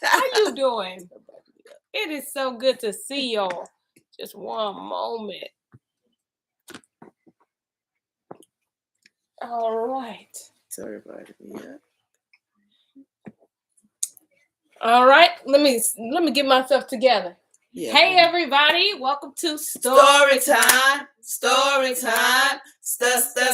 How you doing? It is so good to see y'all. Just one moment. All right. Sorry about it. All right. Let me get myself together. Yeah. Hey everybody, welcome to Story Time. Story Time. Story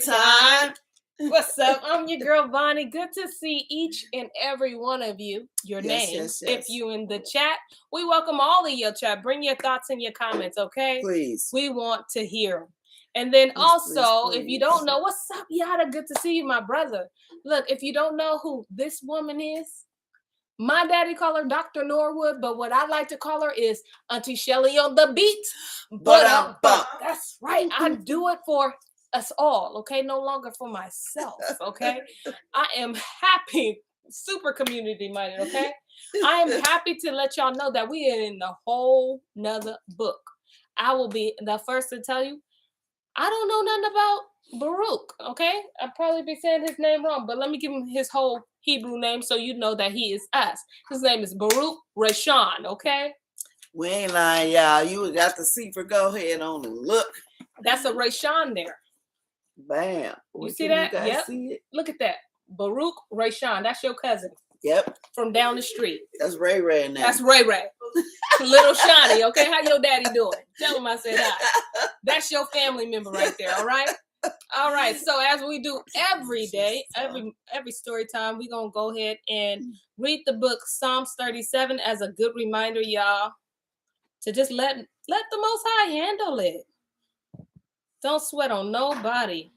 Time. What's up? I'm your girl Bonnie. Good to see each and every one of you. Your names. Yes. If you in the chat, we welcome all of your chat. Bring your thoughts and your comments, okay? Please. We want to hear them. And then please. If you don't know, what's up, Yada? Good to see you, my brother. Look, if you don't know who this woman is, my daddy call her Dr. Norwood, but what I like to call her is Auntie Shelly on the beat. But that's right. I do it for us all, okay? No longer for myself, okay? I am happy, super community minded, okay? I am happy to let y'all know that we are in a whole nother book. I will be the first to tell you, I don't know nothing about Baruk, okay? I'll probably be saying his name wrong, but let me give him his whole Hebrew name so you know that he is us. His name is Baruk Ri'Shon, okay? We ain't lying, y'all. You got the Sefer. Go ahead on and look. That's a Ri'Shon there. Bam. You see that? Yep. See it? Look at that. Baruk Ri'Shon. That's your cousin. Yep. From down the street. That's Ray Ray now. That's Ray Ray. Little Shani, okay? How your daddy doing? Tell him I said hi. That's your family member right there, all right? All right, so as we do every day, every story time, we're going to go ahead and read the book Psalms 37 as a good reminder, y'all, to just let the Most High handle it. Don't sweat on nobody.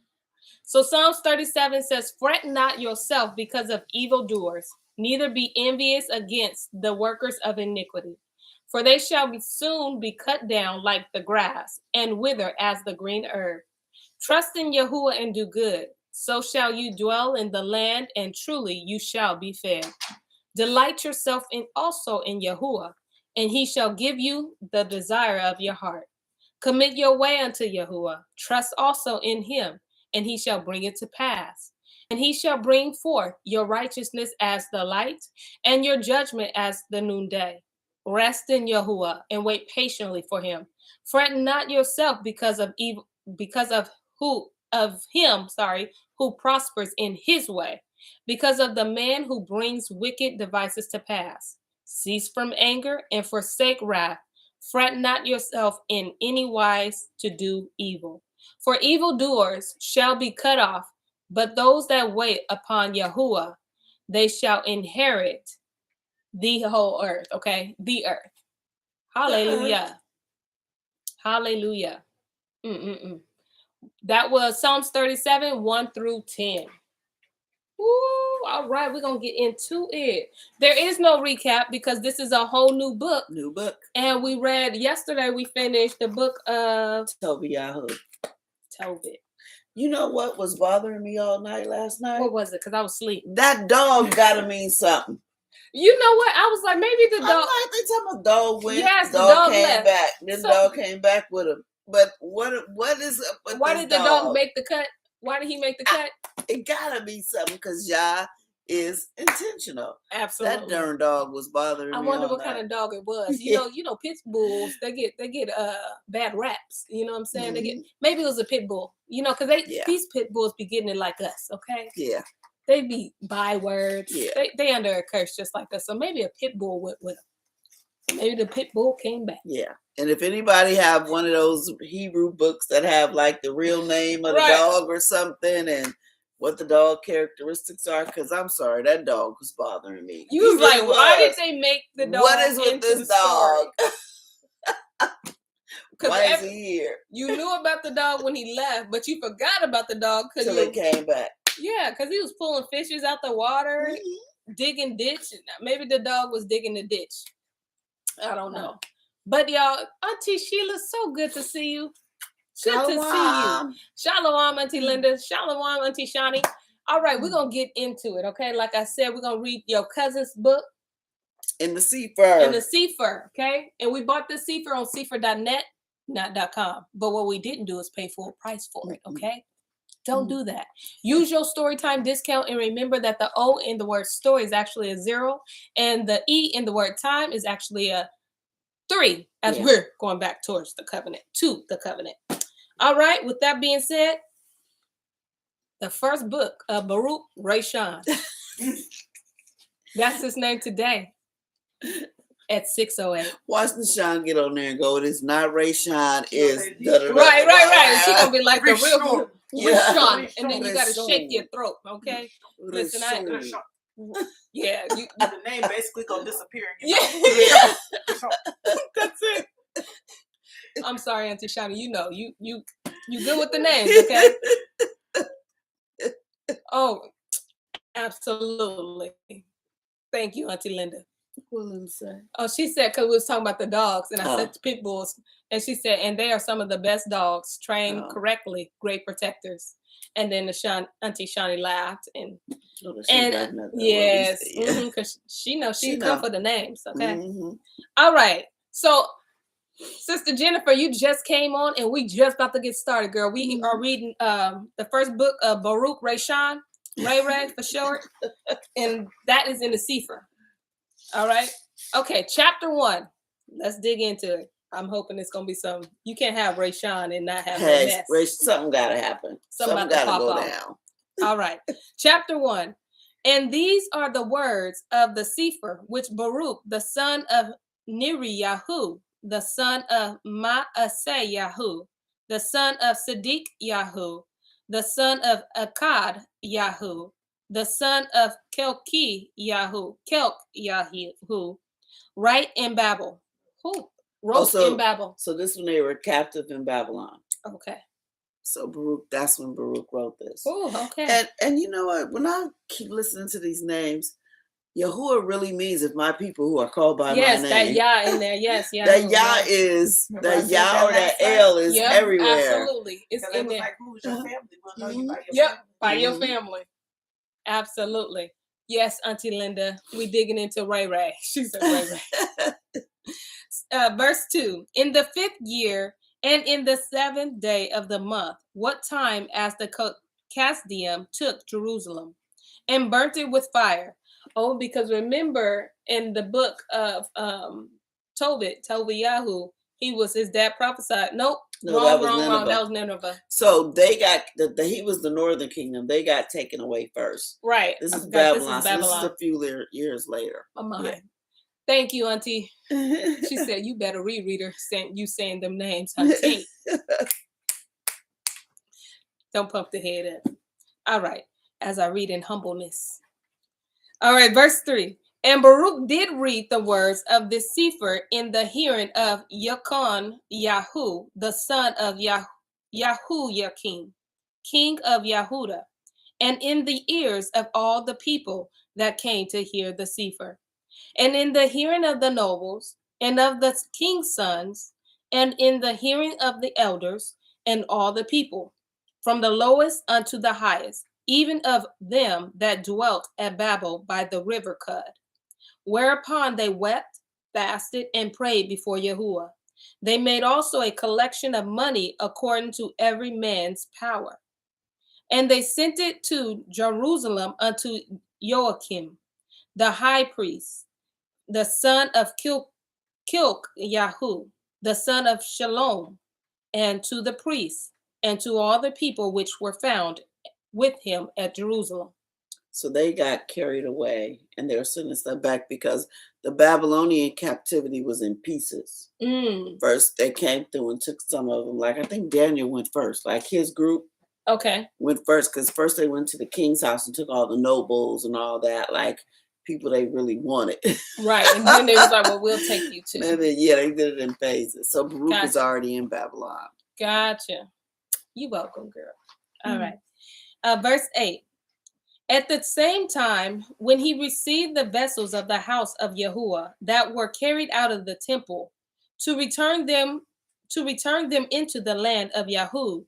So Psalms 37 says, "Fret not yourself because of evildoers, neither be envious against the workers of iniquity. For they shall soon be cut down like the grass, and wither as the green herb. Trust in Yahuwah and do good, so shall you dwell in the land, and truly you shall be fed. Delight yourself also in Yahuwah, and he shall give you the desire of your heart. Commit your way unto Yahuwah, trust also in him, and he shall bring it to pass. And he shall bring forth your righteousness as the light, and your judgment as the noonday. Rest in Yahuwah and wait patiently for him. Fret not yourself because of evil, because of him who prospers in his way, because of the man who brings wicked devices to pass. Cease from anger and forsake wrath. Fret not yourself in any wise to do evil. For evildoers shall be cut off, but those that wait upon Yahuwah, they shall inherit the whole earth, okay? The earth. Hallelujah. Hallelujah. That was Psalms 37, 1 through 10. Ooh, all right, we're going to get into it. There is no recap because this is a whole new book. New book. And we read yesterday, we finished the book of Tobiah. Tobit. You know what was bothering me all night last night? What was it? Because I was asleep. That dog gotta mean something. You know what? I was like, maybe the dog. They tell me dog went. Yes, the dog came left. Back. Then the dog came back with him. But what is up with why this did the dog make the cut? Why did he make the cut? It gotta be something because Yah is intentional. Absolutely. That darn dog was bothering me. I wonder what kind of dog it was. You know, pit bulls, they get bad raps. You know what I'm saying? Mm-hmm. Maybe it was a pit bull. You know, because these pit bulls be getting it like us, okay? Yeah. They be bywords. Yeah. They under a curse just like us. So maybe a pit bull went with them. Maybe the pit bull came back. Yeah. And if anybody have one of those Hebrew books that have like the real name of the dog or something and what the dog characteristics are, because I'm sorry, that dog was bothering me. You was like, why did they make the dog? What is with this dog? Why is he here? You knew about the dog when he left, but you forgot about the dog until he came back. Yeah, because he was pulling fishes out the water, digging ditch. Maybe the dog was digging the ditch. I don't know. But y'all, Auntie Sheila, so good to see you. Good to see you. Shalom, Auntie Linda. Shalom, Auntie Shani. All right, we're going to get into it, okay? Like I said, we're going to read your cousin's book. In the Sefer. In the Sefer, okay? And we bought the Sefer on Sefer.net, not .com. But what we didn't do is pay full price for it, okay? Don't do that. Use your story time discount and remember that the O in the word story is actually a 0 and the E in the word time is actually a 3 as we're going back towards the covenant, to the covenant. All right, with that being said, the first book of Baruk, Ri'Shon. That's his name today at 6:08. Watch the Sean get on there and go, it's not Ri'Shon, it's right. She gonna be like the real Ri'Shon. and then you gotta shake your throat, okay? Listen, yeah, the name basically gonna disappear. Yeah. That's it. I'm sorry, Auntie Shani. You know, you good with the names, okay? Oh, absolutely. Thank you, Auntie Linda. What did I say? Oh, she said, because we was talking about the dogs, and I said pit bulls, and she said, and they are some of the best dogs, trained correctly, great protectors. And then Auntie Shani laughed, and yes, because she knows she come for the names, okay? All right, so Sister Jennifer, you just came on, and we just about to get started, girl. We are reading the first book of Baruk, Ri'Shon, Ray for short, and that is in the Sefer. All right. Okay, chapter 1. Let's dig into it. I'm hoping it's gonna be some. You can't have Ri'Shon and not have a mess. Something gotta happen. Something gotta go down. All right. Chapter 1. And these are the words of the Sefer, which Baruk, the son of Neriyahu, the son of Maaseyahu, the son of Sadiq Yahu, the son of Akkad Yahu, the son of Kelk Yahu, right in Babel. Who wrote in Babel? So this when they were captive in Babylon. Okay. So Baruk, that's when Baruk wrote this. Oh, okay. And you know what? When I keep listening to these names, Yahuwah really means if my people who are called by my name. Yes, that Yah in there. Yes, yeah. That Yah is, that Yah or that L is everywhere. Absolutely. It's in there. Like, who's your family? We'll know you by your Yep, family. by your family. Absolutely. Yes, Auntie Linda, we digging into Ray. She said Ray. Verse 2. In the 5th year and in the 7th day of the month, what time as the Kasdim took Jerusalem and burnt it with fire. Oh, because remember in the book of Tobiyahu, his dad prophesied. Nope. Wrong. That was Nineveh. So they got he was the northern kingdom. They got taken away first. Right. This is Babylon. So this is a few years later. My mind. Yeah. Thank you, Auntie. She said you better read her. You saying them names, Auntie. Don't pump the head up. All right. As I read in humbleness. All right, verse 3. And Baruk did read the words of this Sefer in the hearing of Yaakon Yahu, the son of Yahoiakim, king of Yahudah, and in the ears of all the people that came to hear the Sefer, and in the hearing of the nobles, and of the king's sons, and in the hearing of the elders, and all the people, from the lowest unto the highest, even of them that dwelt at Babel by the river Cud. Whereupon they wept, fasted, and prayed before Yahuwah. They made also a collection of money according to every man's power. And they sent it to Jerusalem unto Joachim, the high priest, the son of Yahu, the son of Shalom, and to the priests, and to all the people which were found with him at Jerusalem. So they got carried away and they were sending stuff back because the Babylonian captivity was in pieces. First, they came through and took some of them. Like, I think Daniel went first. Like, his group went first because first they went to the king's house and took all the nobles and all that, like, people they really wanted. Right. And then they was like, well, we'll take you too. And then, they did it in phases. So Baruk is already in Babylon. Gotcha. You're welcome, girl. All right. Verse 8. At the same time, when he received the vessels of the house of Yahuwah that were carried out of the temple, to return them into the land of Yahud,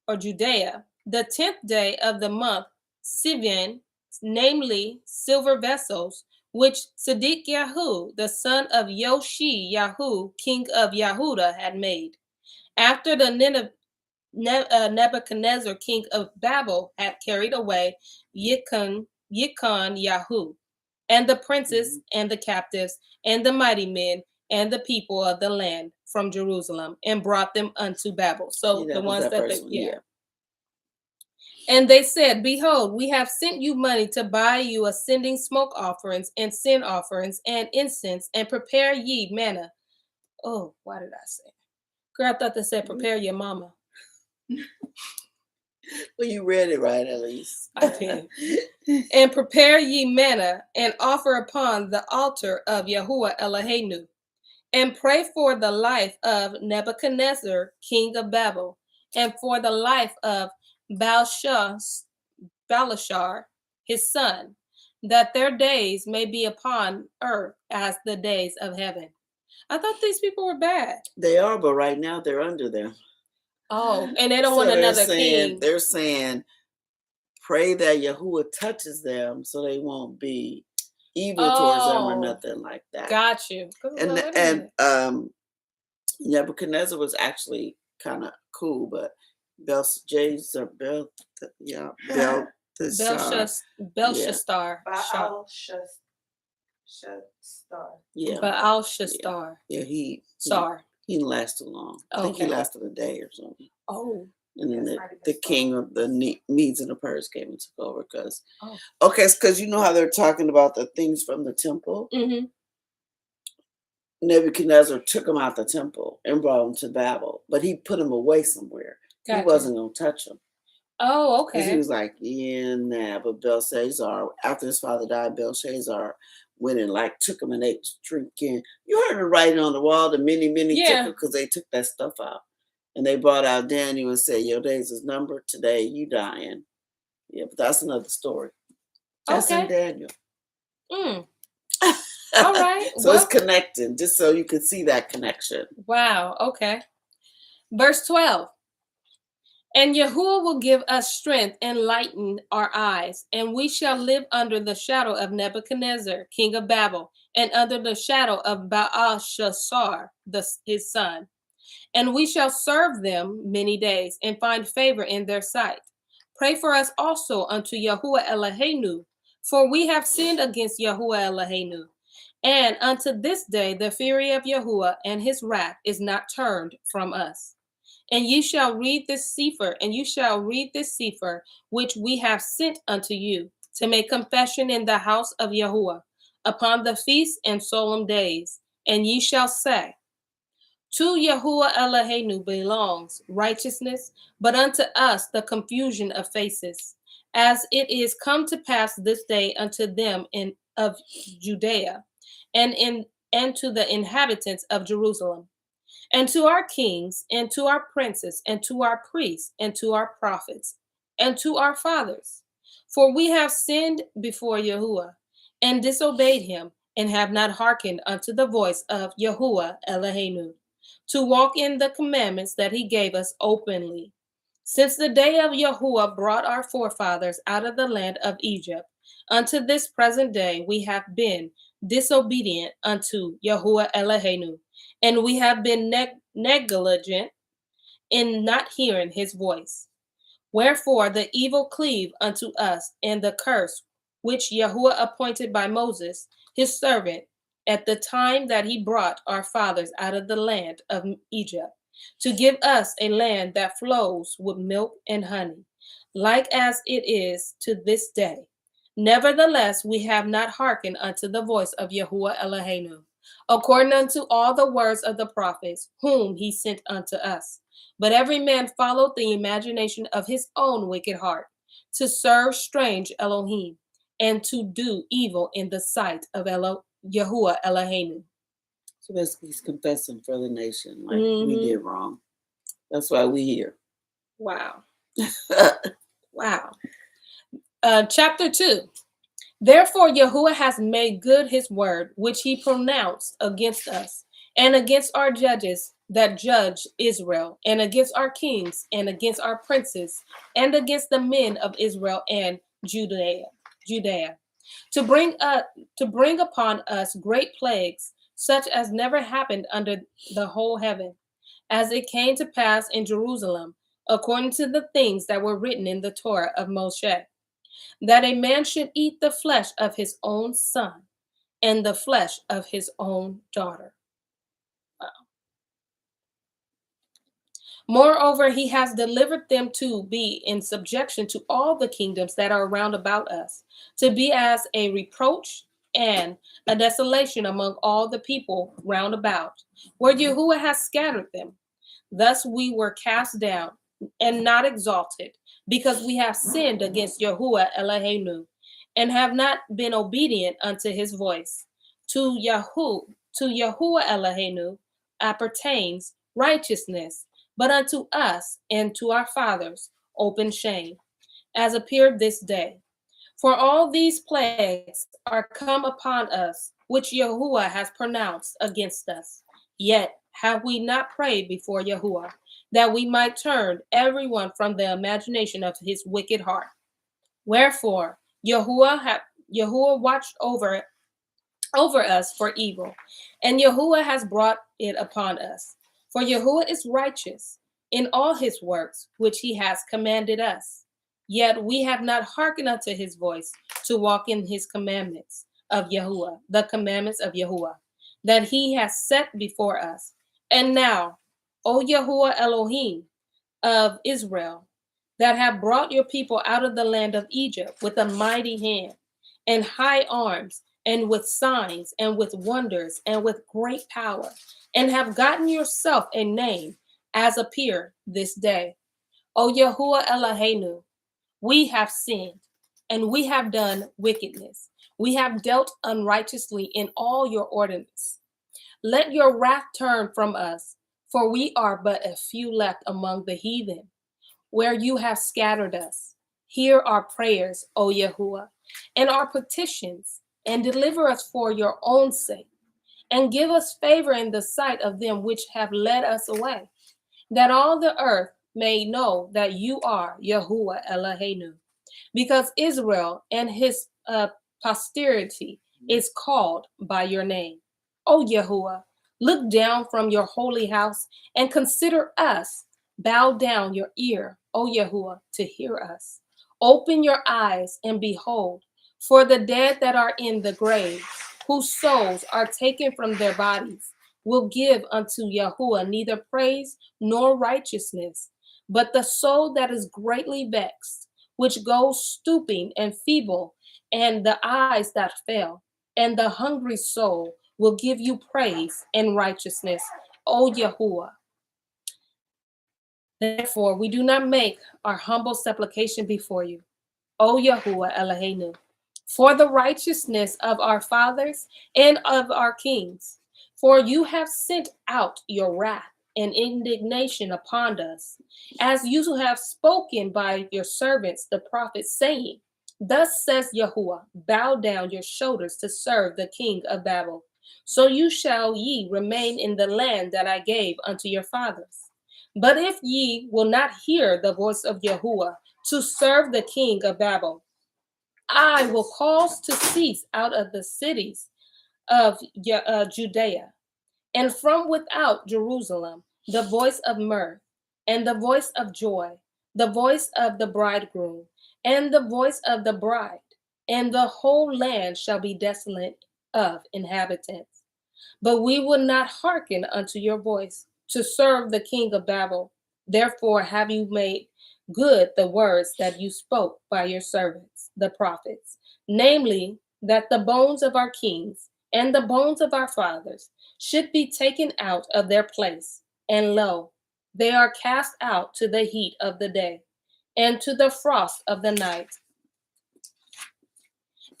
or Judea, the 10th day of the month, Sivan, namely silver vessels, which Sadiq Yahu, the son of Yoshi Yahu, king of Yahudah, had made, after the Nebuchadnezzar, king of Babel, had carried away Yikon Yahu, and the princes and the captives and the mighty men and the people of the land from Jerusalem, and brought them unto Babel. So the ones that they, yeah. And they said, behold, we have sent you money to buy you ascending smoke offerings and sin offerings and incense, and prepare ye manna. Oh, why did I say? Girl, I thought they said prepare your mama. Well, you read it right, at least. I did. And prepare ye manna, and offer upon the altar of Yahuwah Eloheinu, and pray for the life of Nebuchadnezzar, king of Babel, and for the life of Baalshazar, his son, that their days may be upon earth as the days of heaven. I thought these people were bad. They are, but right now they're under them. Oh, and they don't want another king. They're saying, pray that Yahuwah touches them so they won't be evil towards them or nothing like that. Got you. And Nebuchadnezzar was actually kind of cool, but Belshazzar. Yeah. Baalshazar. Yeah, he didn't last too long. I think he lasted a day or something. Oh. And then the king of the Medes and the Persians came and took over because, because you know how they're talking about the things from the temple? Mm-hmm. Nebuchadnezzar took him out the temple and brought him to Babel, but he put him away somewhere. Gotcha. He wasn't going to touch him. Oh, okay. Because he was like, but Belshazzar, after his father died, Belshazzar went and took him and they was drinking. You heard the writing on the wall, the many took because they took that stuff out. And they brought out Daniel and said, your days is numbered. Today, you dying. Yeah, but that's another story. That's in Daniel. All right. So it's connecting, just so you can see that connection. Wow. Okay. Verse 12. And Yahuwah will give us strength and lighten our eyes, and we shall live under the shadow of Nebuchadnezzar, king of Babel, and under the shadow of Baalshazar, his son. And we shall serve them many days and find favor in their sight. Pray for us also unto Yahuwah Eloheinu, for we have sinned against Yahuwah Eloheinu. And unto this day the fury of Yahuwah and his wrath is not turned from us. And you shall read this sefer, which we have sent unto you, to make confession in the house of Yahuwah, upon the feasts and solemn days. And ye shall say, to Yahuwah Eloheinu belongs righteousness, but unto us the confusion of faces, as it is come to pass this day unto them of Judea, and to the inhabitants of Jerusalem, and to our kings, and to our princes, and to our priests, and to our prophets, and to our fathers. For we have sinned before Yahuwah, and disobeyed him, and have not hearkened unto the voice of Yahuwah Eloheinu, to walk in the commandments that he gave us openly. Since the day of Yahuwah brought our forefathers out of the land of Egypt, unto this present day we have been disobedient unto Yahuwah Eloheinu, and we have been negligent in not hearing his voice. Wherefore the evil cleave unto us, and the curse which Yahuwah appointed by Moses, his servant, at the time that he brought our fathers out of the land of Egypt, to give us a land that flows with milk and honey, like as it is to this day. Nevertheless, we have not hearkened unto the voice of Yahuwah Eloheinu, according unto all the words of the prophets, whom he sent unto us. But every man followed the imagination of his own wicked heart, to serve strange Elohim, and to do evil in the sight of Yahuwah Eloheinu. So basically he's confessing for the nation, we did wrong. That's why we here. Wow. Wow. Chapter 2. Therefore Yahuwah has made good his word, which he pronounced against us, and against our judges that judge Israel, and against our kings, and against our princes, and against the men of Israel and Judea, to bring upon us great plagues, such as never happened under the whole heaven, as it came to pass in Jerusalem according to the things that were written in the Torah of Moshe, that a man should eat the flesh of his own son and the flesh of his own daughter. Wow. Moreover, he has delivered them to be in subjection to all the kingdoms that are round about us, to be as a reproach and a desolation among all the people round about, where Yahuwah has scattered them. Thus we were cast down and not exalted, because we have sinned against Yahuwah Eloheinu, and have not been obedient unto his voice. To Yahuwah Eloheinu appertains righteousness, but unto us and to our fathers open shame, as appeared this day. For all these plagues are come upon us, which Yahuwah has pronounced against us. Yet have we not prayed before Yahuwah, that we might turn everyone from the imagination of his wicked heart. Wherefore Yahuwah watched over us for evil, and Yahuwah has brought it upon us. For Yahuwah is righteous in all his works which he has commanded us. Yet we have not hearkened unto his voice to walk in his commandments of Yahuwah, the commandments of Yahuwah, that he has set before us. And now, O Yahuwah Elohim of Israel, that have brought your people out of the land of Egypt with a mighty hand and high arms, and with signs, and with wonders, and with great power, and have gotten yourself a name, as appear this day. O Yahuwah Eloheinu, we have sinned, and we have done wickedness. We have dealt unrighteously in all your ordinances. Let your wrath turn from us, for we are but a few left among the heathen, where you have scattered us. Hear our prayers, O Yahuwah, and our petitions, and deliver us for your own sake, and give us favor in the sight of them which have led us away, that all the earth may know that you are Yahuwah Eloheinu, because Israel and his posterity is called by your name. O Yahuwah, look down from your holy house and consider us. Bow down your ear, O Yahuwah, to hear us. Open your eyes and behold, for the dead that are in the grave, whose souls are taken from their bodies, will give unto Yahuwah neither praise nor righteousness, but the soul that is greatly vexed, which goes stooping and feeble, and the eyes that fail, and the hungry soul will give you praise and righteousness, O Yahuwah. Therefore, we do not make our humble supplication before you, O Yahuwah Eloheinu, for the righteousness of our fathers and of our kings. For you have sent out your wrath and indignation upon us, as you have spoken by your servants the prophets, saying, Thus says Yahuwah, bow down your shoulders to serve the king of Babel. So you shall ye remain in the land that I gave unto your fathers. But if ye will not hear the voice of Yahuwah to serve the king of Babel, I will cause to cease out of the cities of Judea, and from without Jerusalem, the voice of mirth, and the voice of joy, the voice of the bridegroom, and the voice of the bride, and the whole land shall be desolate of inhabitants. But we will not hearken unto your voice to serve the king of Babel. Therefore have you made good the words that you spoke by your servants, the prophets, namely, that the bones of our kings and the bones of our fathers should be taken out of their place. And lo, they are cast out to the heat of the day and to the frost of the night.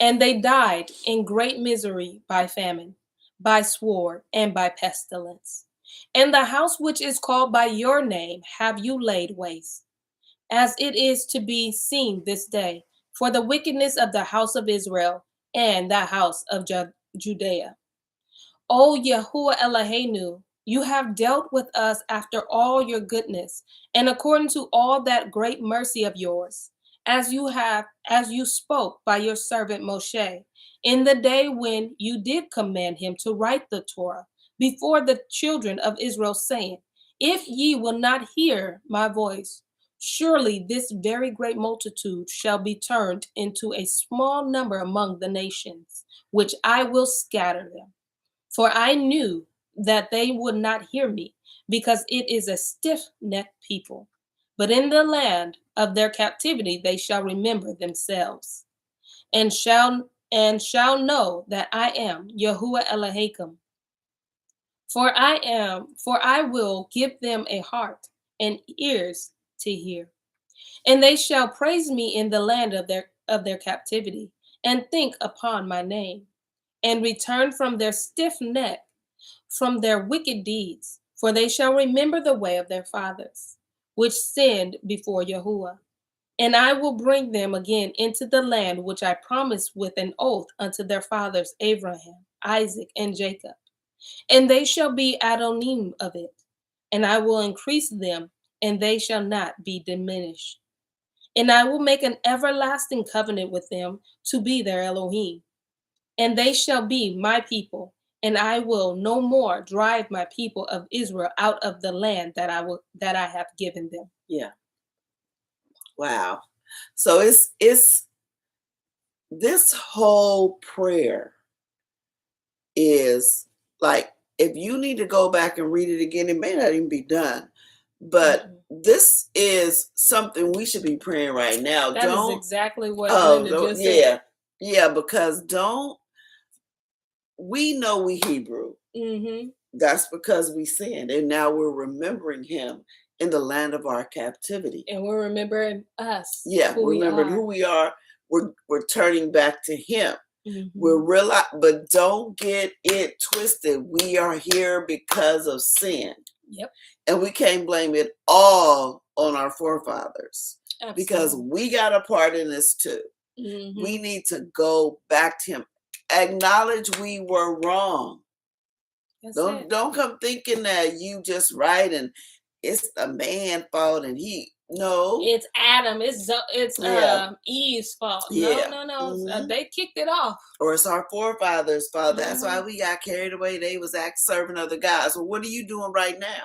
And they died in great misery by famine, by sword, and by pestilence. And the house which is called by your name have you laid waste, as it is to be seen this day, for the wickedness of the house of Israel and the house of Judea. O Yahuwah Eloheinu, you have dealt with us after all your goodness, and according to all that great mercy of yours, as you spoke by your servant Moshe, in the day when you did command him to write the Torah before the children of Israel, saying, If ye will not hear my voice, Surely this very great multitude shall be turned into a small number among the nations, which I will scatter them. For I knew that they would not hear me, because it is a stiff-necked people. But in the land of their captivity they shall remember themselves, and shall know that I am Yahuwah Elohim. For I will give them a heart and ears to hear, and they shall praise me in the land of their captivity, and think upon my name, and return from their stiff neck, from their wicked deeds, for they shall remember the way of their fathers, which sinned before Yahuwah. And I will bring them again into the land which I promised with an oath unto their fathers Abraham, Isaac, and Jacob. And they shall be Adonim of it, and I will increase them, and they shall not be diminished. And I will make an everlasting covenant with them to be their Elohim, and they shall be my people, and I will no more drive my people of Israel out of the land that I have given them. Yeah. Wow. So it's this whole prayer is like, if you need to go back and read it again, it may not even be done. But this is something we should be praying right now. That is exactly what Linda just said. Yeah, because we know we Hebrew. Mm-hmm. That's because we sinned, and now we're remembering him in the land of our captivity. And we're remembering us. Yeah, remembering who we are. We're turning back to him. Mm-hmm. But don't get it twisted. We are here because of sin. Yep. And we can't blame it all on our forefathers. Absolutely. Because we got a part in this too. Mm-hmm. We need to go back to him. Acknowledge we were wrong. Don't come thinking that you just right and it's the man's fault and it's Adam, it's Eve's fault. Yeah. No. Mm-hmm. They kicked it off. Or it's our forefathers' fault. Mm-hmm. That's why we got carried away. They was serving other gods. Well, what are you doing right now?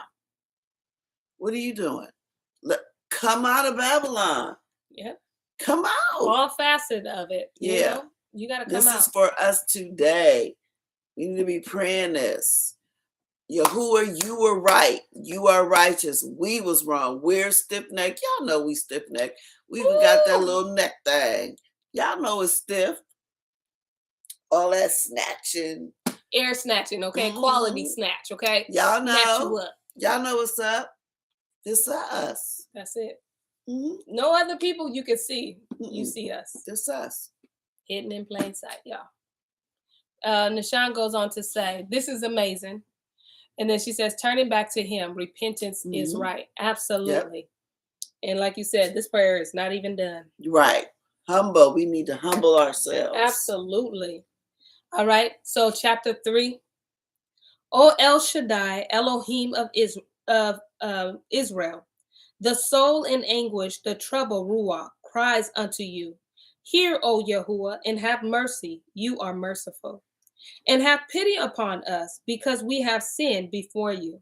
What are you doing? Come out of Babylon. Yep. Come out. All facet of it. Yeah. You got to come out. This is for us today. We need to be praying this. Yahuwah, you were right. You are righteous. We was wrong. We're stiff-necked. Y'all know we stiff-necked. We even got that little neck thing. Y'all know it's stiff. All that snatching. Air snatching, okay? Mm-hmm. Quality snatch, okay? Y'all know. Snatch you up. Y'all know what's up. It's us. That's it. Mm-hmm. No other people you can see. Mm-hmm. You see us. It's us. Hidden in plain sight, y'all. Nishan goes on to say, this is amazing. And then she says, turning back to him, repentance mm-hmm. is right. Absolutely. Yep. And like you said, this prayer is not even done. Right. Humble. We need to humble ourselves. Absolutely. All right. So chapter 3. O El Shaddai, Elohim of Israel, the soul in anguish, the trouble Ruach, cries unto you. Hear, O Yahuwah, and have mercy. You are merciful. And have pity upon us, because we have sinned before you.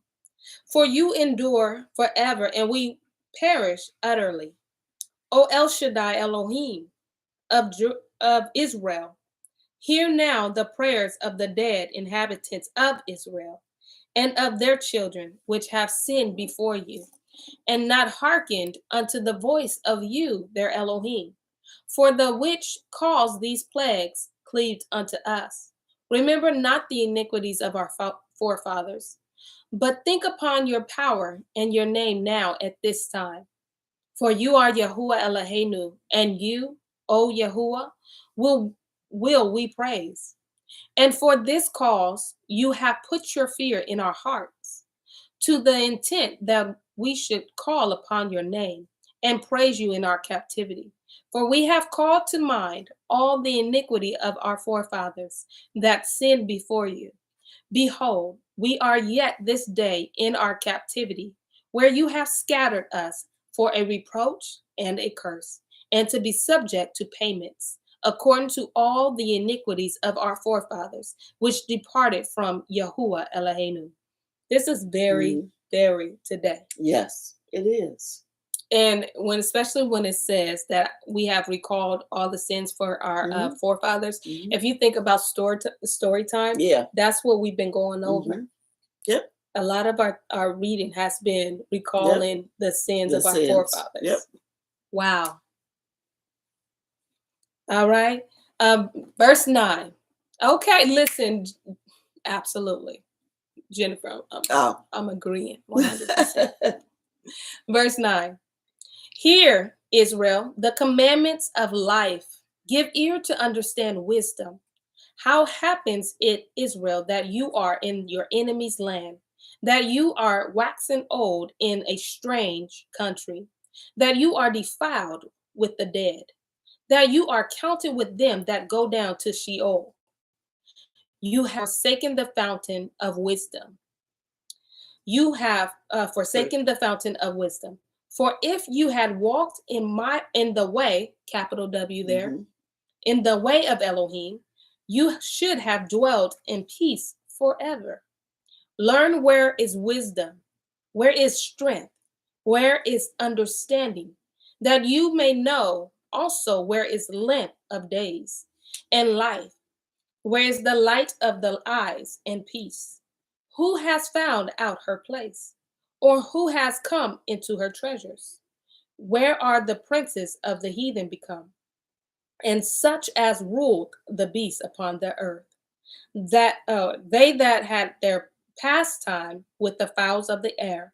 For you endure forever, and we perish utterly. O El Shaddai Elohim of Israel, hear now the prayers of the dead inhabitants of Israel, and of their children, which have sinned before you, and not hearkened unto the voice of you, their Elohim. For the which caused these plagues cleaved unto us. Remember not the iniquities of our forefathers, but think upon your power and your name now at this time. For you are Yahuwah Eloheinu, and you, O Yahuwah, will we praise. And for this cause you have put your fear in our hearts, to the intent that we should call upon your name and praise you in our captivity. For we have called to mind all the iniquity of our forefathers that sinned before you. Behold, we are yet this day in our captivity, where you have scattered us for a reproach and a curse, and to be subject to payments, according to all the iniquities of our forefathers, which departed from Yahuwah Eloheinu. This is very, very today. Yes, it is. And especially when it says that we have recalled all the sins for our forefathers, if you think about story time, that's what we've been going over. Yep. A lot of our reading has been recalling the sins of our forefathers. Yep. Wow. All right. Verse 9. Okay, listen. Absolutely. Jennifer, I'm agreeing 100%. Verse 9. Hear, Israel, the commandments of life. Give ear to understand wisdom. How happens it, Israel, that you are in your enemy's land, that you are waxen old in a strange country, that you are defiled with the dead, that you are counted with them that go down to Sheol. You have forsaken the fountain of wisdom. You have forsaken the fountain of wisdom. For if you had walked in the way, capital W there, in the way of Elohim, you should have dwelt in peace forever. Learn where is wisdom, where is strength, where is understanding, that you may know also where is length of days and life, where is the light of the eyes and peace. Who has found out her place, or who has come into her treasures? Where are the princes of the heathen become, and such as ruled the beasts upon the earth? That they that had their pastime with the fowls of the air,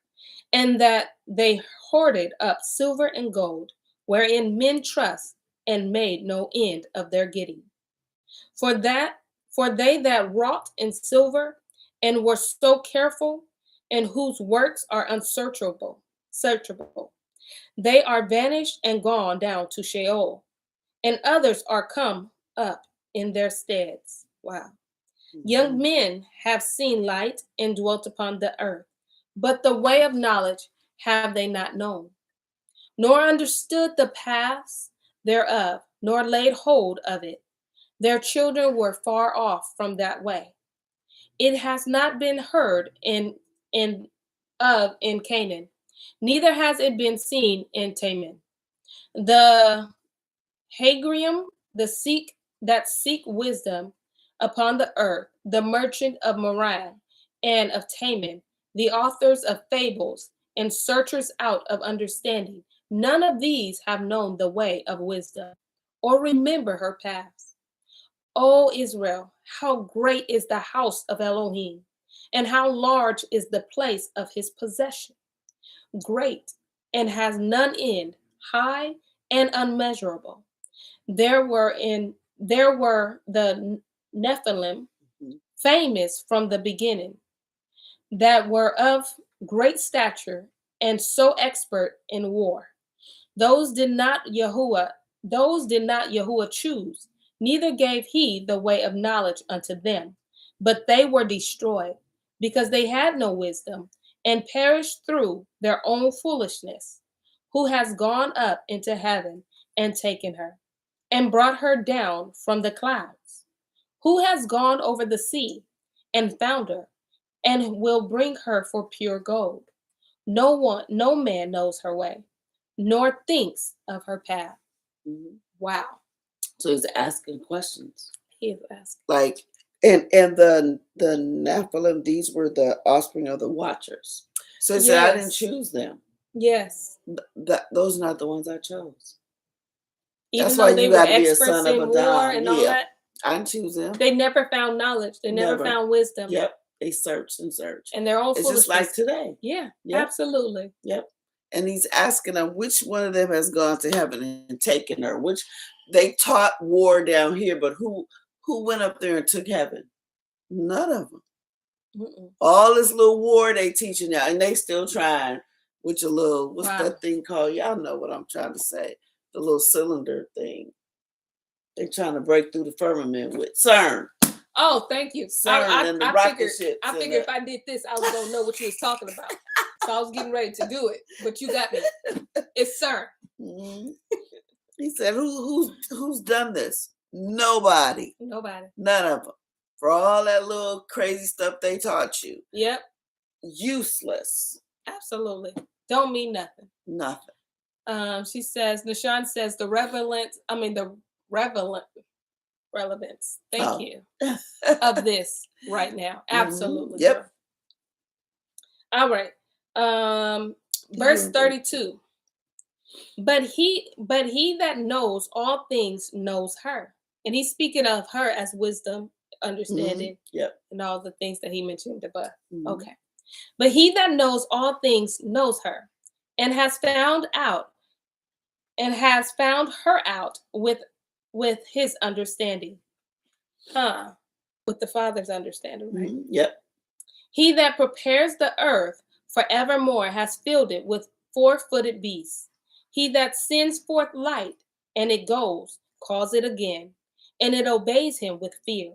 and that they hoarded up silver and gold, wherein men trust, and made no end of their getting. For they that wrought in silver, and were so careful, and whose works are searchable, they are vanished and gone down to Sheol, and others are come up in their steads. Wow. Young men have seen light and dwelt upon the earth, but the way of knowledge have they not known, nor understood the paths thereof, nor laid hold of it. Their children were far off from that way. It has not been heard in Canaan, neither has it been seen in Teman. The Hagrium, that seek wisdom upon the earth, the merchant of Moran and of Teman, the authors of fables and searchers out of understanding. None of these have known the way of wisdom, or remember her paths. O Israel, how great is the house of Elohim, and how large is the place of his possession. Great, and has none end, high and unmeasurable. There were the Nephilim, famous from the beginning, that were of great stature and so expert in war. Those did not Yahuwah choose, neither gave he the way of knowledge unto them, but they were destroyed, because they had no wisdom, and perished through their own foolishness. Who has gone up into heaven and taken her, and brought her down from the clouds? Who has gone over the sea and found her, and will bring her for pure gold? No man knows her way, nor thinks of her path. Wow. So he's asking questions. He is asking. Like, and the Nephilim, these were the offspring of the Watchers. So he said, I didn't choose them. Yes. Those are not the ones I chose. Even That's though why they you were got to be a experts son of in a war dime. and all that, I didn't choose them. they never found knowledge. They never found wisdom. Yep. They searched and searched. And their own foolishness. It's just like today. Yeah, yep. Absolutely. Yep. And he's asking them which one of them has gone to heaven and taken her. Which they taught war down here, but who went up there and took heaven? None of them. All this little war they teaching now, and they still trying with your little, what's that thing called? Y'all know what I'm trying to say. The little cylinder thing. They trying to break through the firmament with CERN. Oh, thank you. I figured if I did this, I was gonna know what you was talking about. So I was getting ready to do it, but you got me. It's CERN. He said, "Who's done this? Nobody. Nobody. None of them. For all that little crazy stuff they taught you. Yep. Useless. Absolutely. Don't mean nothing. Nothing. She says, Nichon says the relevance. Thank you. Of this right now. Absolutely. Yep. Girl. All right. Verse 32. But he that knows all things knows her. And he's speaking of her as wisdom, understanding, Yep. and all the things that he mentioned above. Okay. But he that knows all things knows her, and has found her out with his understanding. With the Father's understanding, right? Yep. He that prepares the earth forevermore has filled it with four-footed beasts. He that sends forth light, and it goes, calls it again, and it obeys him with fear.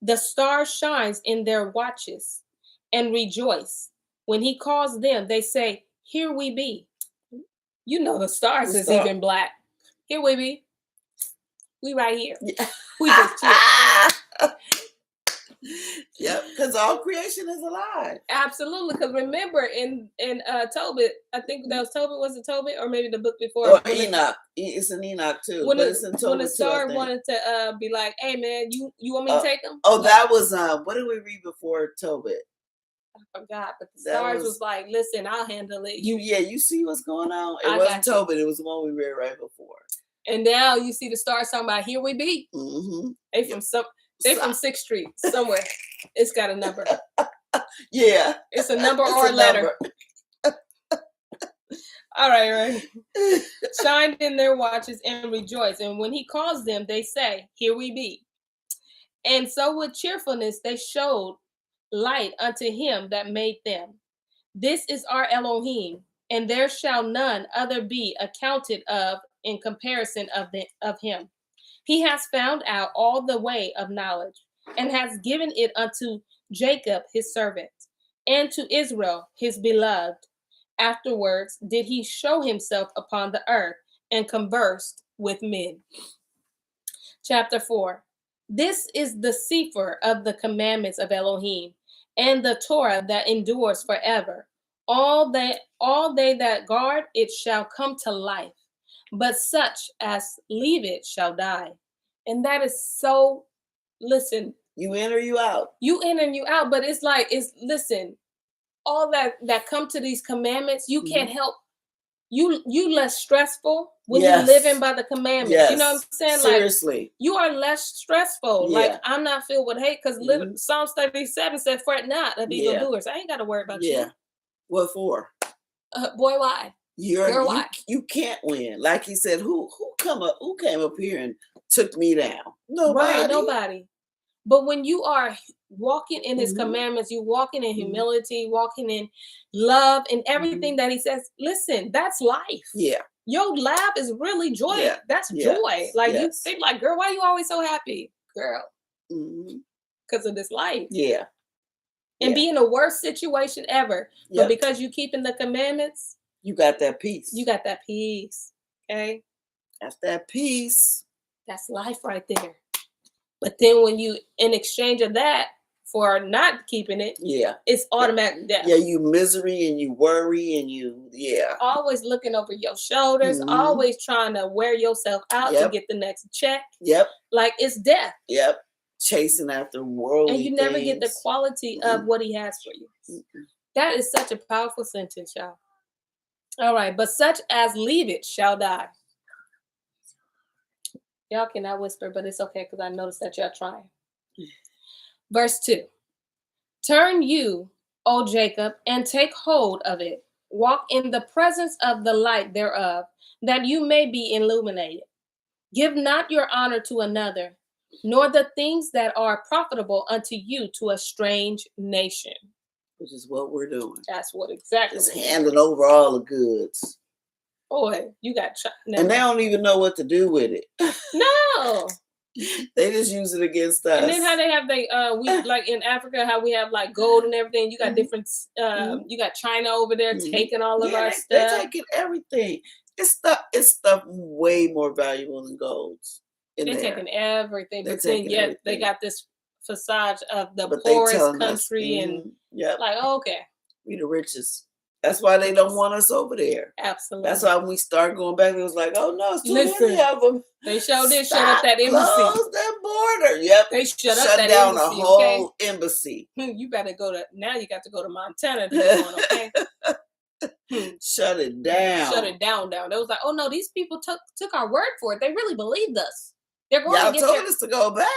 The stars shines in their watches, and rejoice. When he calls them, they say, here we be. You know the stars is even black. Here we be. We right here. Yeah. We just chill. Yep, because all creation is alive. Absolutely, because remember in Tobit, I think that was Tobit. Was it Tobit, or maybe the book before? Or Enoch. It's an Enoch too. When but it's in Tobit when the too, star wanted to be like, "Hey man, you want me to take him?" Oh, that was what did we read before Tobit? I forgot, but the stars was like, "Listen, I'll handle it." You see what's going on? It wasn't Tobit. It was the one we read right before. And now you see the stars talking about, "Here we be." They from They from 6th Street somewhere. It's got a number. Yeah. It's a number or a letter. All right. Shine in their watches and rejoice. And when he calls them, they say, here we be. And so with cheerfulness, they showed light unto him that made them. This is our Elohim, and there shall none other be accounted of in comparison of him. He has found out all the way of knowledge, and has given it unto Jacob his servant, and to Israel his beloved. Afterwards did he show himself upon the earth, and conversed with men. Chapter 4. This is the sefer of the commandments of Elohim, and the Torah that endures forever. All they that guard it shall come to life, but such as leave it shall die. And that is so, listen. You in or you out. You in and you out, but it's like, listen, all that come to these commandments, you can't help. You less stressful when you're living by the commandments. Yes. You know what I'm saying? Seriously. Like, you are less stressful. Yeah. Like, I'm not filled with hate, because Psalms 37 said, fret not of evildoers. I ain't got to worry about you. What for? Boy, why? Why? You can't win. Like he said, who came up here and took me down? Nobody. Right, nobody. But when you are walking in his commandments, you walking in humility, walking in love, and everything that he says, listen, that's life. Yeah. Your laugh is really joy. Yeah. That's joy. Like, you think like, girl, why are you always so happy? Girl. Because of this life. Yeah. And be in the worst situation ever. But because you keeping the commandments, you got that peace. You got that peace. Okay? That's that peace. That's life right there. But then when you, in exchange of that, for not keeping it, it's automatic death. Yeah, you misery and you worry and you, always looking over your shoulders, always trying to wear yourself out to get the next check. Like, it's death. Chasing after worldly and you never get the quality of what he has for you. That is such a powerful sentence, y'all. All right, but such as leave it shall die. Y'all cannot whisper, but it's okay, because I noticed that y'all trying. Verse 2. Turn you, O Jacob, and take hold of it. Walk in the presence of the light thereof, that you may be illuminated. Give not your honor to another, nor the things that are profitable unto you to a strange nation. Which is what we're doing. That's what exactly. Just handing over all the goods. Boy, you got and they don't even know what to do with it. No. They just use it against us. And then how they have we like in Africa, how we have like gold and everything. You got different you got China over there taking all of our stuff. They're taking everything. It's stuff way more valuable than gold. They're taking everything. But then yet they got this facade of the poorest country and like, okay. We the richest. That's why they don't want us over there. Absolutely. That's why when we start going back, it was like, oh no, it's too many of them. They showed this, shut up that embassy. Close that border. Yep. They shut down embassy, a whole embassy. You better go to, now you got to go to Montana to get one, okay? Shut it down. Shut it down. It was like, oh no, these people took our word for it. They really believed us. They're going y'all to get told us to go back.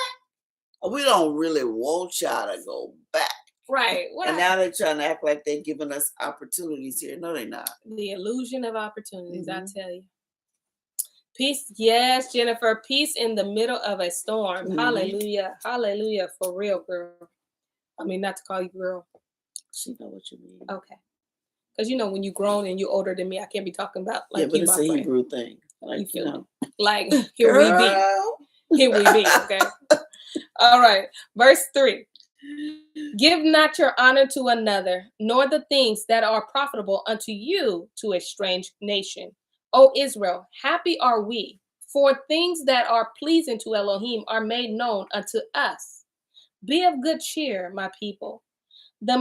We don't really want y'all to go back. Right. Now they're trying to act like they're giving us opportunities here. No, they're not. The illusion of opportunities, I tell you. Peace, yes, Jennifer. Peace in the middle of a storm. Hallelujah. Hallelujah. For real, girl. I mean, not to call you girl. She know what you mean. Okay. Because when you're grown and you're older than me, I can't be talking about like but you, it's my a friend. Hebrew thing. Like, like here we be. Here we be, okay? All right. Verse 3. Give not your honor to another, nor the things that are profitable unto you to a strange nation. O Israel, happy are we, for things that are pleasing to Elohim are made known unto us. Be of good cheer, my people. The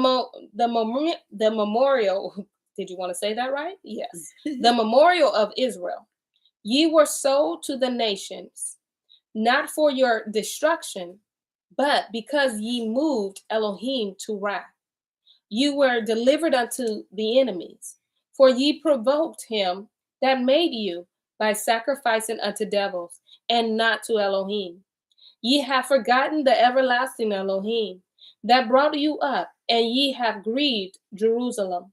memorial, did you want to say that right? Yes. The memorial of Israel. Ye were sold to the nations, not for your destruction, but because ye moved Elohim to wrath. You were delivered unto the enemies, for ye provoked him that made you by sacrificing unto devils, and not to Elohim. Ye have forgotten the everlasting Elohim, that brought you up, and ye have grieved Jerusalem,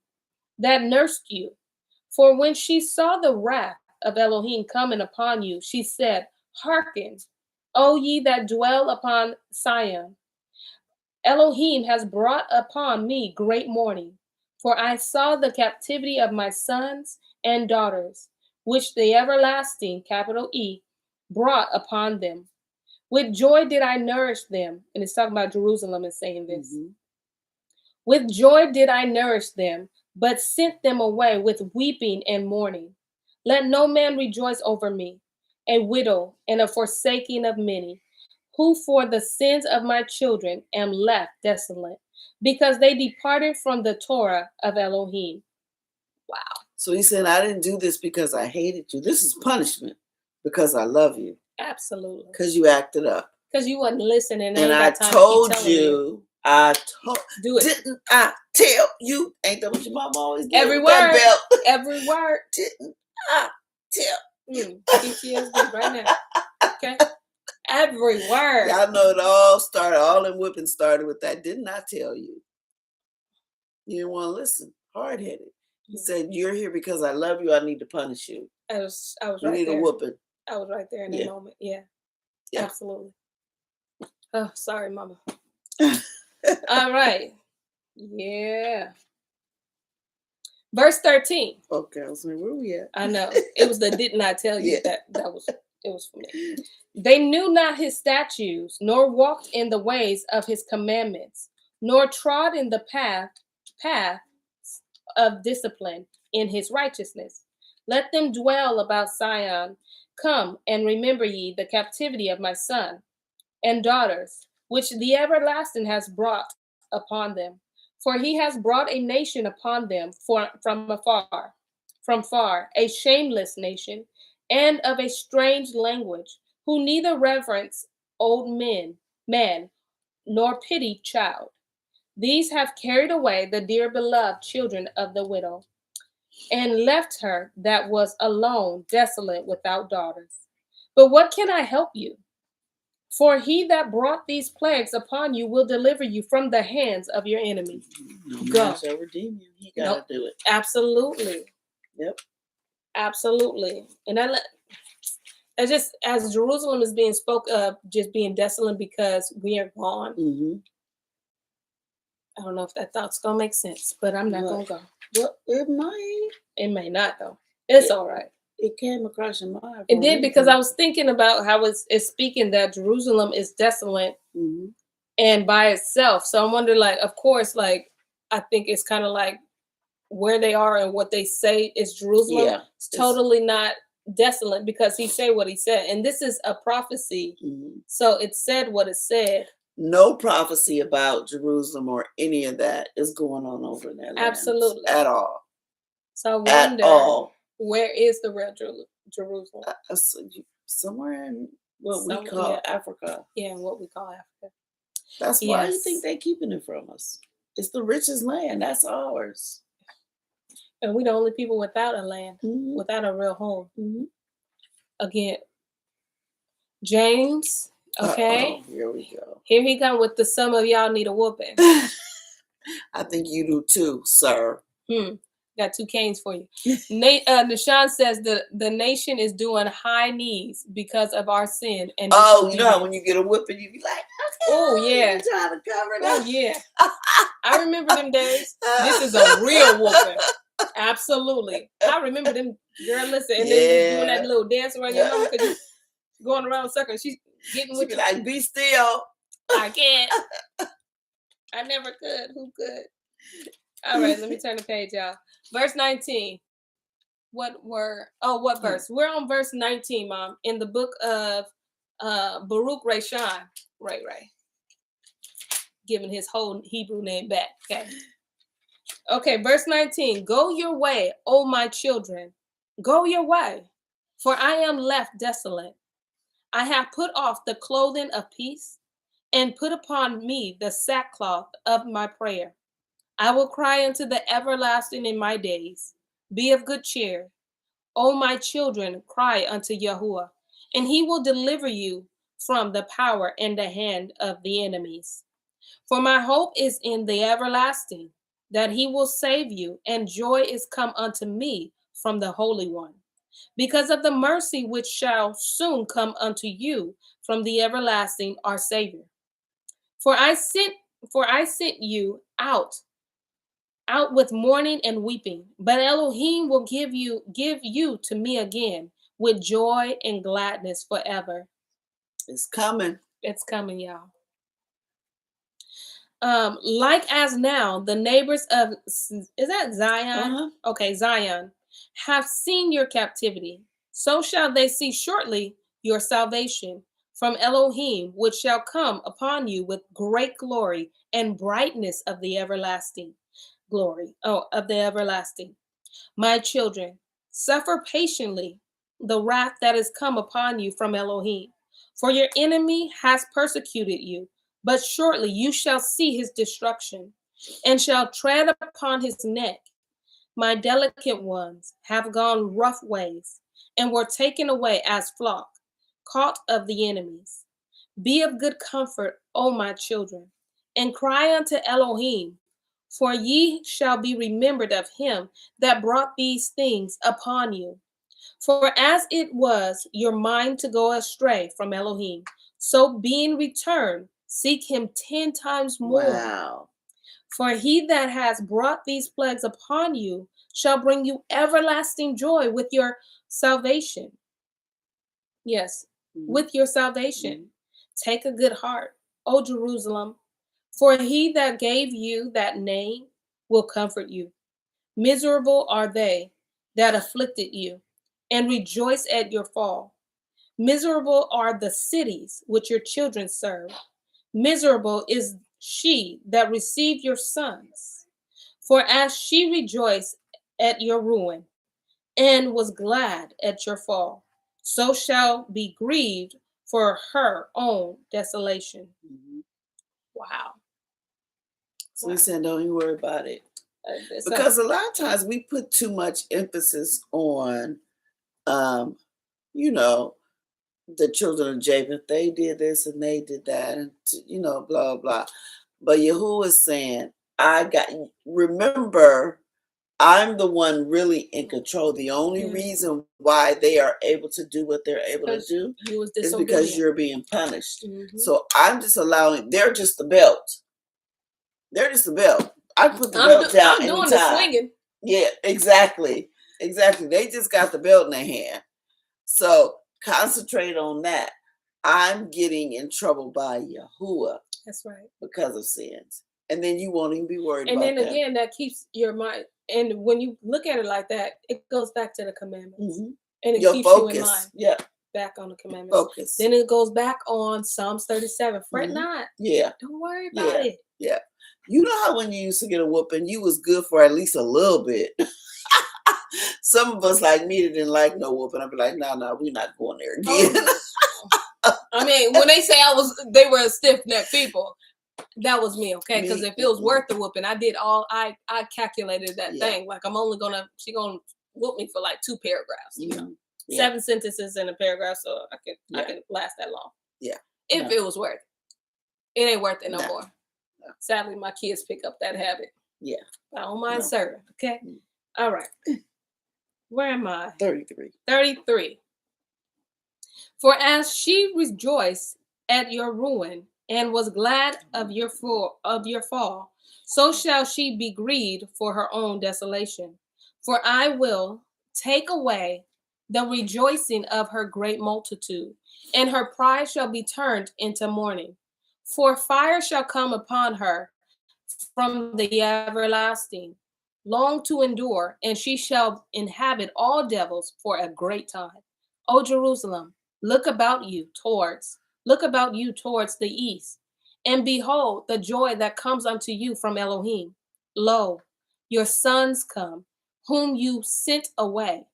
that nursed you. For when she saw the wrath of Elohim coming upon you, she said, Hearken, O ye that dwell upon Sion. Elohim has brought upon me great mourning, for I saw the captivity of my sons and daughters, which the everlasting, capital E, brought upon them. With joy did I nourish them. And it's talking about Jerusalem and saying this. With joy did I nourish them, but sent them away with weeping and mourning. Let no man rejoice over me, a widow and a forsaking of many, who for the sins of my children am left desolate, because they departed from the Torah of Elohim. Wow. So he said, I didn't do this because I hated you. This is punishment because I love you. Absolutely. Because you acted up. Because you wasn't listening. And I told you. Do it. Didn't I tell you? Ain't that what your mama always did? Every word. That belt. Every word. Didn't I tell you? PTSD right now. Okay. Every word. Y'all know it all started, all them whipping started with that. Didn't I tell you? You didn't want to listen. Hard-headed. He said, you're here because I love you. I need to punish you. I was you right need there. A whooping. I was right there in that moment. Yeah. Absolutely. Oh, sorry, mama. All right. Yeah. Verse 13. Okay, I was like, where we at? I know. It was the didn't I tell you that was it was for me. They knew not his statutes, nor walked in the ways of his commandments, nor trod in the path of discipline in his righteousness. Let them dwell about Sion. Come and remember ye the captivity of my son and daughters, which the everlasting has brought upon them. For he has brought a nation upon them from far, a shameless nation, and of a strange language, who neither reverence old man, nor pity child. These have carried away the dear beloved children of the widow, and left her that was alone, desolate, without daughters. But what can I help you? For he that brought these plagues upon you will deliver you from the hands of your enemies. Go. Shall redeem you. He gotta do it. Absolutely. Yep. Absolutely. And it's just as Jerusalem is being spoke of, just being desolate because we are gone. I don't know if that thought's gonna make sense, but I'm not gonna go. Well, it might. It may not though. It's all right. It came across your mind. It did because I was thinking about how it's speaking that Jerusalem is desolate and by itself. So I wonder, like, of course, like, I think it's kind of like where they are and what they say is Jerusalem. Yeah, it's totally not desolate because he said what he said. And this is a prophecy. So it said what it said. No prophecy about Jerusalem or any of that is going on over there. Absolutely. At all. So I at wonder, all. where is the real Jerusalem? Somewhere in what we Somewhere, call yeah. Africa. Yeah, what we call Africa. That's why you Yes. think they're keeping it from us. It's the richest land. That's ours. And we're the only people without a land, Mhm. without a real home. Mhm. Again, James, okay? Uh-oh, here we go. Here he come with the some of y'all need a whooping. I think you do too, sir. Got 2 canes for you. Ri'Shon says the nation is doing high knees because of our sin. And Oh, you know how when you get a whooping, you be like, okay, oh yeah, you trying to cover it oh up. yeah. I remember them days. This is a real whooping. Absolutely. I remember them. Girl, listen, and then you doing that little dance around your mama because you going around circles. She's getting She with be you. like, be still. I can't. I never could. Who could? All right, let me turn the page, y'all. Verse 19. What verse? We're on verse 19, Mom, in the book of Baruk Ri'Shon. Right. Giving his whole Hebrew name back. Okay, verse 19. Go your way, O my children. Go your way, for I am left desolate. I have put off the clothing of peace and put upon me the sackcloth of my prayer. I will cry unto the everlasting in my days. Be of good cheer. O my children, cry unto Yahuwah, and he will deliver you from the power and the hand of the enemies. For my hope is in the everlasting, that he will save you, and joy is come unto me from the Holy One, because of the mercy which shall soon come unto you from the everlasting our Savior. For I sent you out with mourning and weeping, but Elohim will give you to me again with joy and gladness forever. It's coming. It's coming, y'all. Like as now, the neighbors of, is that Zion? Okay, Zion, have seen your captivity. So shall they see shortly your salvation from Elohim, which shall come upon you with great glory and brightness of the everlasting glory. Of the everlasting. My children, suffer patiently the wrath that is come upon you from Elohim. For your enemy has persecuted you, but shortly you shall see his destruction, and shall tread upon his neck. My delicate ones have gone rough ways, and were taken away as flock, caught of the enemies. Be of good comfort, O my children, and cry unto Elohim, for ye shall be remembered of him that brought these things upon you. For as it was your mind to go astray from Elohim, so being returned, seek him 10 times more. Wow. For he that has brought these plagues upon you shall bring you everlasting joy with your salvation. Yes, with your salvation. Take a good heart, O Jerusalem, for he that gave you that name will comfort you. Miserable are they that afflicted you, and rejoice at your fall. Miserable are the cities which your children serve. Miserable is she that received your sons. For as she rejoiced at your ruin, and was glad at your fall, so shall be grieved for her own desolation. Wow. So he said, don't you worry about it. Because a lot of times we put too much emphasis on, the children of Japheth. They did this and they did that, and blah, blah. But Yahuwah is saying, remember, I'm the one really in control. The only reason why they are able to do what they're able to do is because you're being punished. So I'm just they're just the belt. They're just the belt. I put the belt down anytime. I'm doing the swinging. Yeah, exactly. They just got the belt in their hand. So concentrate on that. I'm getting in trouble by Yahuwah. That's right. Because of sins. And then you won't even be worried about that. And then again, that keeps your mind. And when you look at it like that, it goes back to the commandments. And it keeps you in mind. Yeah. Back on the commandments. Focus. Then it goes back on Psalms 37. Fret not. Yeah. Don't worry about it. Yeah. You know how when you used to get a whooping, you was good for at least a little bit. Some of us like me that didn't like no whooping. I'd be like, no, we're not going there again. I mean, when they say they were stiff necked people, that was me, okay? Because if it was worth the whooping, I calculated that thing. Like she gonna whoop me for like 2 paragraphs, you know, 7 sentences in a paragraph, so I can last that long. Yeah, if it was worth it, ain't worth it no more. No. Sadly, my kids pick up that habit. Yeah, I don't mind serving. Okay, all right. Where am I? 33. 33. For as she rejoiced at your ruin and was glad of your fall, so shall she be grieved for her own desolation. For I will take away the rejoicing of her great multitude, and her pride shall be turned into mourning. For fire shall come upon her from the everlasting, long to endure, and she shall inhabit all devils for a great time. O Jerusalem, look about you towards the east, and behold the joy that comes unto you from Elohim. Lo, your sons come, whom you sent away.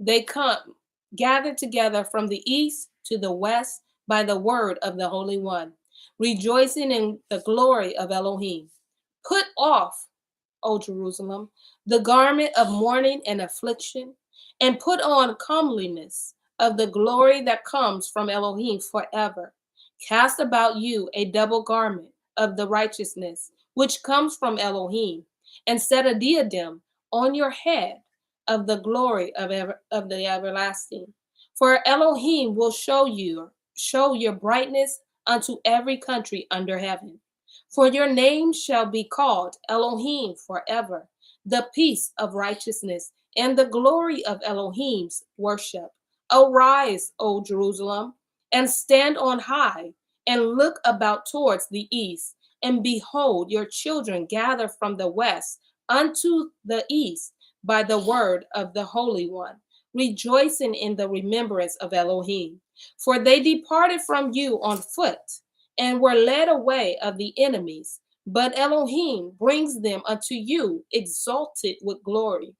They come, gathered together from the east to the west by the word of the Holy One, rejoicing in the glory of Elohim. Put off, O Jerusalem, the garment of mourning and affliction, and put on comeliness of the glory that comes from Elohim forever. Cast about you a double garment of the righteousness which comes from Elohim, and set a diadem on your head of the glory of the everlasting. For Elohim will show your brightness unto every country under heaven. For your name shall be called Elohim forever, the peace of righteousness and the glory of Elohim's worship. Arise, O Jerusalem, and stand on high, and look about towards the east, and behold, your children gather from the west unto the east by the word of the Holy One, rejoicing in the remembrance of Elohim. For they departed from you on foot, and were led away of the enemies, but Elohim brings them unto you exalted with glory,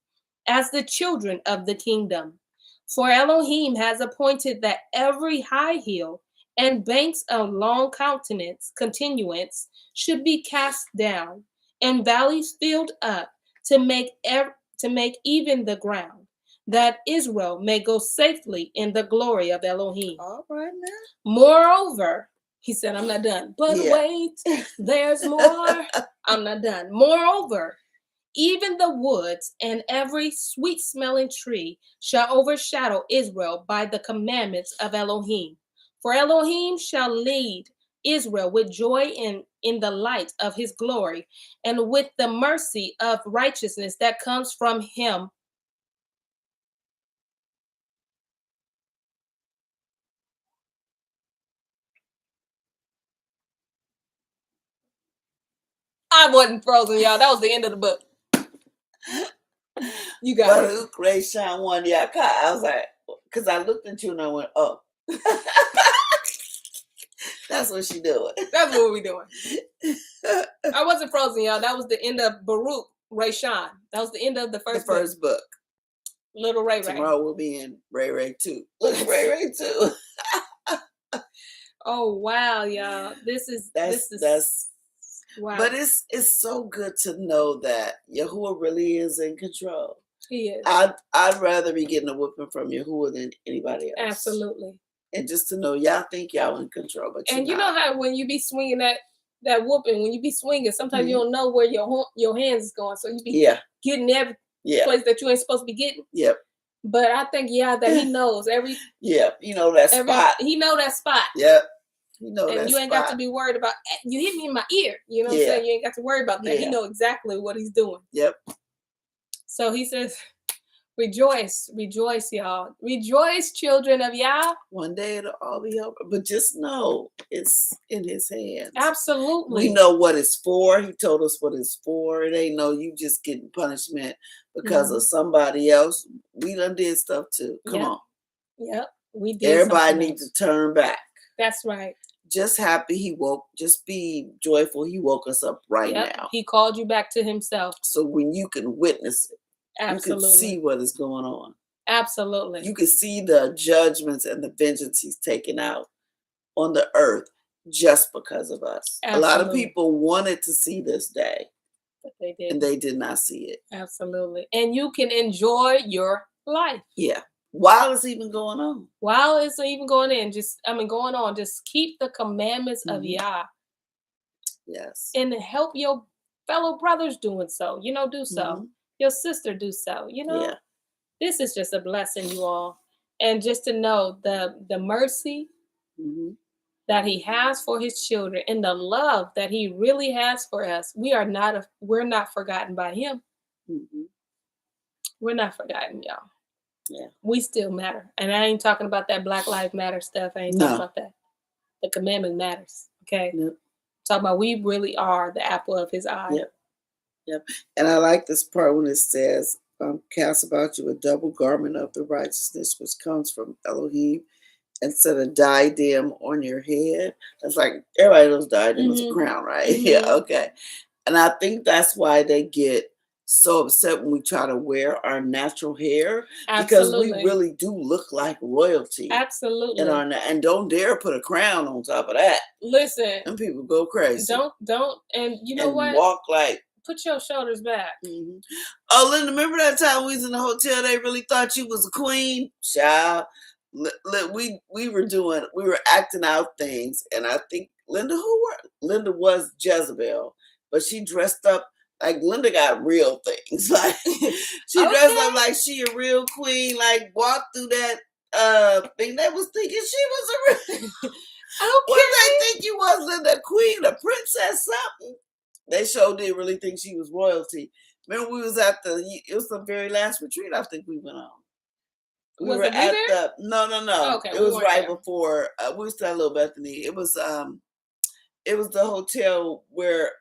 as the children of the kingdom. For Elohim has appointed that every high hill and banks of long continuance should be cast down, and valleys filled up, to make even the ground, that Israel may go safely in the glory of Elohim. All right now. Moreover, he said, I'm not done. But wait, there's more. I'm not done. Moreover, even the woods and every sweet-smelling tree shall overshadow Israel by the commandments of Elohim. For Elohim shall lead Israel with joy in the light of his glory, and with the mercy of righteousness that comes from him. I wasn't frozen, y'all. That was the end of the book. You got Baruk, Ri'Shon, 1 Yakka. I was like, because I looked at you and I went, oh. That's what she doing. That's what we doing. I wasn't frozen, y'all. That was the end of Baruk, Ri'Shon. That was the end of the first book. Little Ray Ray. Tomorrow we'll be in Ray Ray 2. Look, Ray Ray 2. Oh wow, y'all. This is wow. But it's so good to know that Yahuwah really is in control. He is. I'd rather be getting a whooping from Yahuwah than anybody else. Absolutely. And just to know y'all think y'all in control, but you know how when you be swinging that whooping, when you be swinging, sometimes you don't know where your hands is going, so you be getting every place that you ain't supposed to be getting. Yep. But I think that he knows every. Yep. You know that spot. He know that spot. Yep. You know and that you ain't spot. got to be worried about. You hit me in my ear. You know what I'm saying? You ain't got to worry about that. He know exactly what he's doing. Yep. So he says, rejoice, y'all. Rejoice, children of Yah. One day it'll all be over. But just know it's in his hands. Absolutely. We know what it's for. He told us what it's for. It ain't no you just getting punishment because of somebody else. We done did stuff too. Come on. Yep. We did. Everybody needs to turn back. That's right. Just happy he woke. Just be joyful. He woke us up right now. He called you back to himself. So when you can witness it. Absolutely. You can see what is going on. Absolutely. You can see the judgments and the vengeance he's taken out on the earth just because of us. Absolutely. A lot of people wanted to see this day, but they didn't. And they did not see it. Absolutely. And you can enjoy your life. Yeah. While it's even going on. While it's even going on. Just keep the commandments of Yah. Yes. And help your fellow brothers doing so. Do so. Your sister do so. Yeah. This is just a blessing, you all. And just to know the mercy that he has for his children and the love that he really has for us. We're not forgotten by him. We're not forgotten, y'all. Yeah. We still matter. And I ain't talking about that Black Lives Matter stuff. I ain't talking about that. The commandment matters. Okay. Yep. Talking about we really are the apple of his eye. Yep. And I like this part when it says, cast about you a double garment of the righteousness which comes from Elohim, and set a diadem on your head. That's like everybody knows diadem is a crown, right? Yeah, okay. And I think that's why they get so upset when we try to wear our natural hair. Absolutely. Because we really do look like royalty. Absolutely. And don't dare put a crown on top of that. Listen. And people go crazy. Don't. And you know what? Walk like. Put your shoulders back. Oh, Linda, remember that time we was in the hotel? They really thought you was a queen? Child. We were acting out things, and I think Linda was Jezebel, but she dressed up like Linda got real things. Like she dressed up like she a real queen, like walked through that thing. They was thinking she was a real what they think you was, Linda, queen, a princess, something. They sure did really think she was royalty. Remember we was at it was the very last retreat I think we went on. We were at the no. Okay, it was right before we were still at Little Bethany. It was the hotel where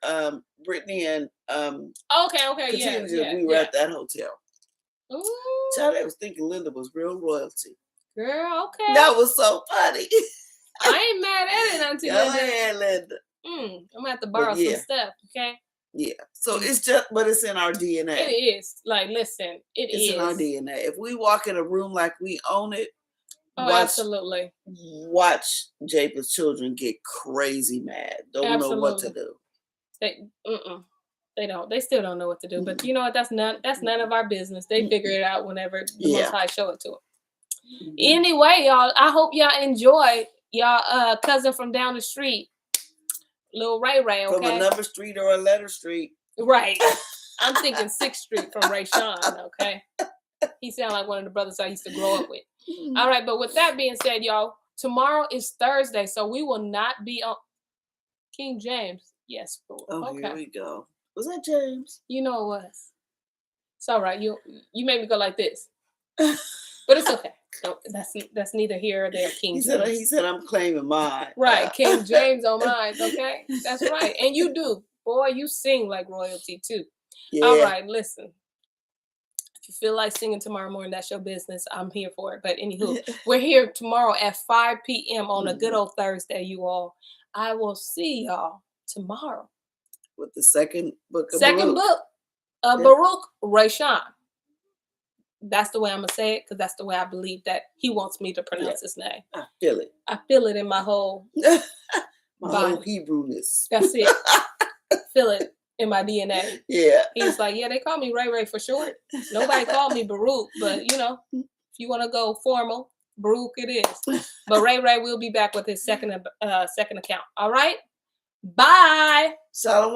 Brittany and Katina, we were at that hotel. Ooh. Child, they was thinking Linda was real royalty. Girl, okay. That was so funny. I ain't mad at it, Auntie Go ahead, Linda. I'm gonna have to borrow some stuff, okay? Yeah. So it's just, but it's in our DNA. It is. Like, listen, it's in our DNA. If we walk in a room like we own it, absolutely. Watch Japeth's children get crazy mad. Don't know what to do. They don't. They still don't know what to do. But you know what? That's none of our business. They figure it out whenever the Most High show it to them. Anyway, y'all, I hope y'all enjoy y'all cousin from down the street. Little Ray Ray, okay? From a number street or a letter street. Right. I'm thinking 6th Street from Ri'Shon, okay? He sound like one of the brothers I used to grow up with. All right, but with that being said, y'all, tomorrow is Thursday, so we will not be on King James. Yes. Here we go. Was that James? You know it was. It's all right. You made me go like this. But it's okay. No, that's neither here or there, King James. He said, I'm claiming mine. Right, King James on mine, okay? That's right. And you do. Boy, you sing like royalty, too. Yeah. All right, listen. If you feel like singing tomorrow morning, that's your business. I'm here for it. But anywho, we're here tomorrow at 5 p.m. on a good old Thursday, you all. I will see y'all tomorrow. With the second book of Second book of Baruk, Ri'Shon. That's the way I'm going to say it, because that's the way I believe that he wants me to pronounce his name. I feel it. I feel it in my whole whole Hebrewness. That's it. Feel it in my DNA. Yeah. He's like, they call me Ray Ray for short. Nobody called me Baruk, but if you want to go formal, Baruk it is. But Ray Ray will be back with his second account. All right? Bye. Shalom.